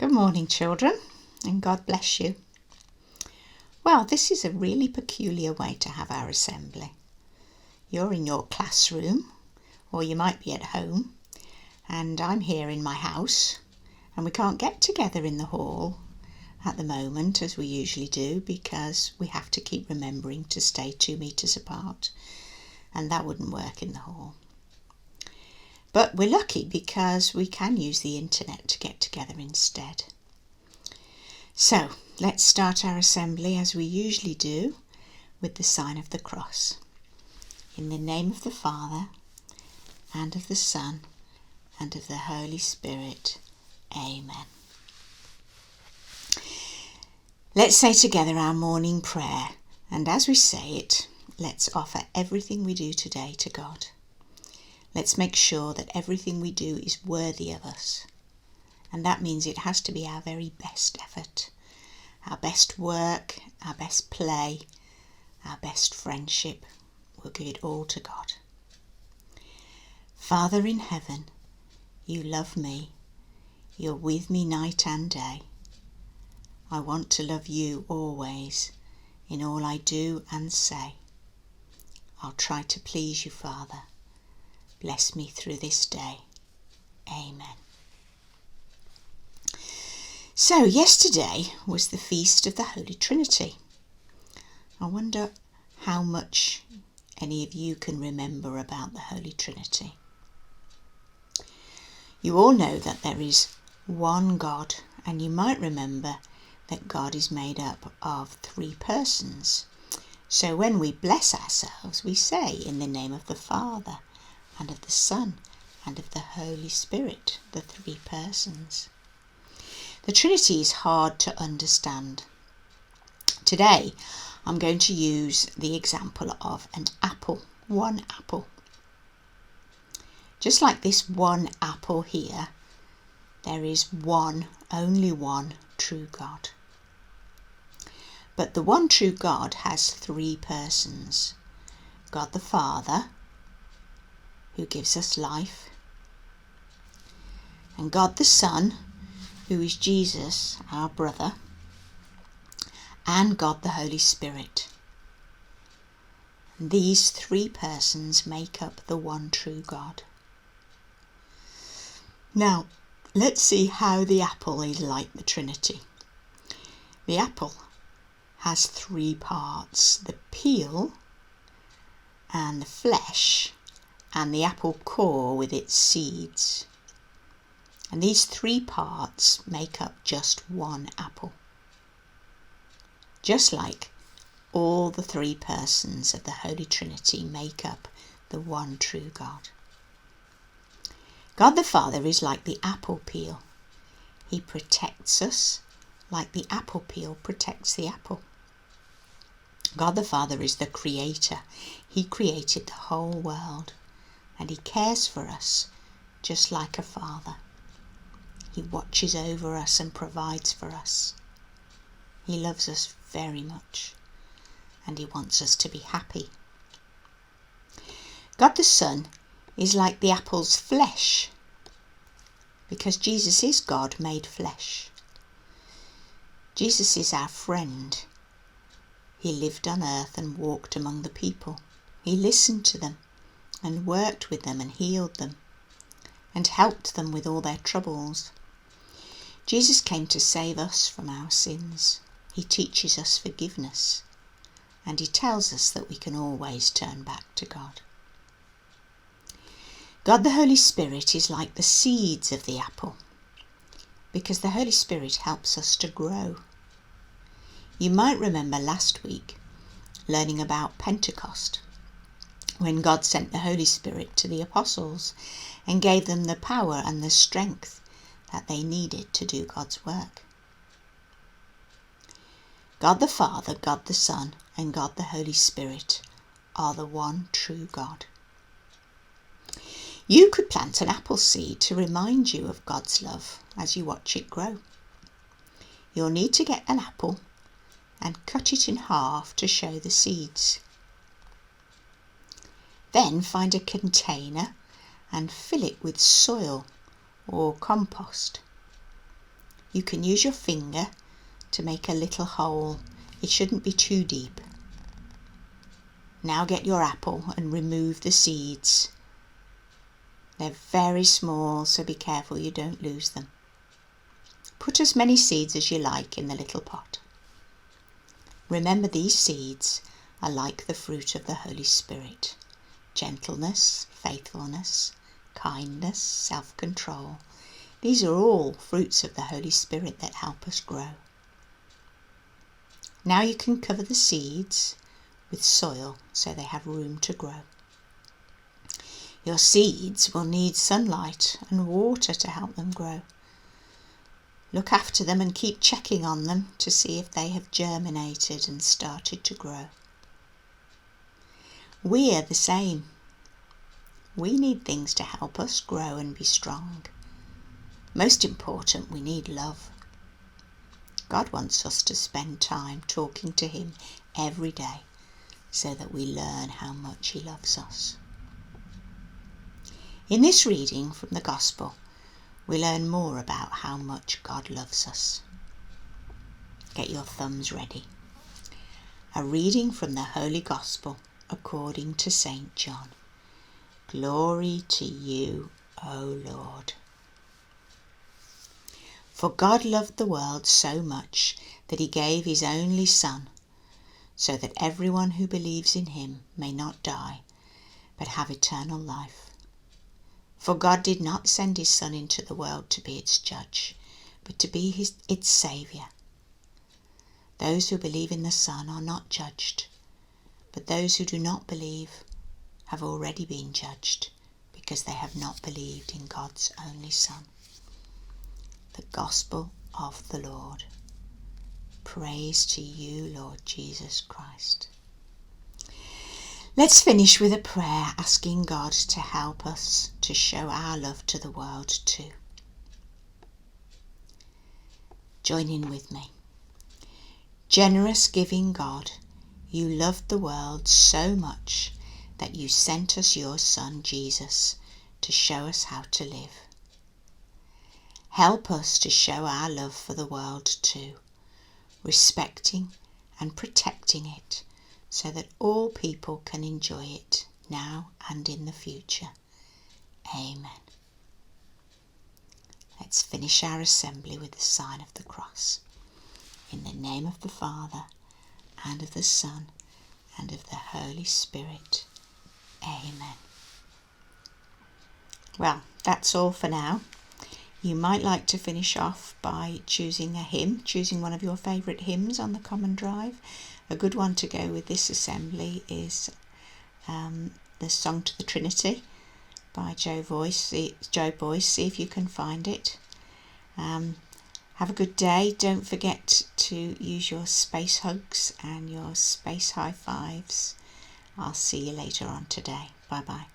Good morning, children, and God bless you. Well, this is a really peculiar way to have our assembly. You're in your classroom, or you might be at home, and I'm here in my house, and we can't get together in the hall at the moment as we usually do because we have to keep remembering to stay 2 meters apart, and that wouldn't work in the hall. But we're lucky because we can use the internet to get together instead. So let's start our assembly as we usually do with the sign of the cross. In the name of the Father, and of the Son, and of the Holy Spirit. Amen. Let's say together our morning prayer, and as we say it, let's offer everything we do today to God. Let's make sure that everything we do is worthy of us. And that means it has to be our very best effort, our best work, our best play, our best friendship. We'll give it all to God. Father in heaven, you love me. You're with me night and day. I want to love you always, in all I do and say. I'll try to please you, Father. Bless me through this day. Amen. So yesterday was the feast of the Holy Trinity. I wonder how much any of you can remember about the Holy Trinity. You all know that there is one God, and you might remember that God is made up of 3 persons. So when we bless ourselves, we say, in the name of the Father, and of the Son, and of the Holy Spirit, the 3 persons. The Trinity is hard to understand. Today, I'm going to use the example of an apple, one apple. Just like this one apple here, there is only one true God. But the one true God has 3 persons. God the Father, who gives us life, and God the Son, who is Jesus, our brother, and God the Holy Spirit. And these 3 persons make up the one true God. Now, let's see how the apple is like the Trinity. The apple has 3 parts: the peel, and the flesh, and the apple core with its seeds. And these 3 parts make up just one apple. Just like all the 3 persons of the Holy Trinity make up the one true God. God the Father is like the apple peel. He protects us like the apple peel protects the apple. God the Father is the creator. He created the whole world, and he cares for us just like a father. He watches over us and provides for us. He loves us very much, and he wants us to be happy. God the Son is like the apple's flesh, because Jesus is God made flesh. Jesus is our friend. He lived on earth and walked among the people. He listened to them and worked with them and healed them and helped them with all their troubles. Jesus came to save us from our sins. He teaches us forgiveness, and he tells us that we can always turn back to God. God the Holy Spirit is like the seeds of the apple, because the Holy Spirit helps us to grow. You might remember last week learning about Pentecost, when God sent the Holy Spirit to the apostles and gave them the power and the strength that they needed to do God's work. God the Father, God the Son, and God the Holy Spirit are the one true God. You could plant an apple seed to remind you of God's love as you watch it grow. You'll need to get an apple and cut it in half to show the seeds. Then find a container and fill it with soil or compost. You can use your finger to make a little hole. It shouldn't be too deep. Now get your apple and remove the seeds. They're very small, so be careful you don't lose them. Put as many seeds as you like in the little pot. Remember, these seeds are like the fruit of the Holy Spirit: gentleness, faithfulness, kindness, self-control. These are all fruits of the Holy Spirit that help us grow. Now you can cover the seeds with soil so they have room to grow. Your seeds will need sunlight and water to help them grow. Look after them and keep checking on them to see if they have germinated and started to grow. We are the same. We need things to help us grow and be strong. Most important, we need love. God wants us to spend time talking to Him every day so that we learn how much He loves us. In this reading from the Gospel, we learn more about how much God loves us. Get your thumbs ready. A reading from the Holy Gospel according to St. John. Glory to you, O Lord. For God loved the world so much that He gave His only Son, so that everyone who believes in Him may not die, but have eternal life. For God did not send His Son into the world to be its judge, but to be its Saviour. Those who believe in the Son are not judged, but those who do not believe have already been judged, because they have not believed in God's only Son. The Gospel of the Lord. Praise to you, Lord Jesus Christ. Let's finish with a prayer asking God to help us to show our love to the world too. Join in with me. Generous giving God, you loved the world so much that you sent us your Son Jesus to show us how to live. Help us to show our love for the world too, respecting and protecting it so that all people can enjoy it now and in the future. Amen. Let's finish our assembly with the sign of the cross. In the name of the Father, and of the Son, and of the Holy Spirit. Amen. Well, that's all for now. You might like to finish off by choosing a hymn, choosing one of your favourite hymns on the Common Drive. A good one to go with this assembly is the Song to the Trinity by Joe Boyce. See if you can find it. Have a good day. Don't forget to use your space hugs and your space high fives. I'll see you later on today. Bye bye.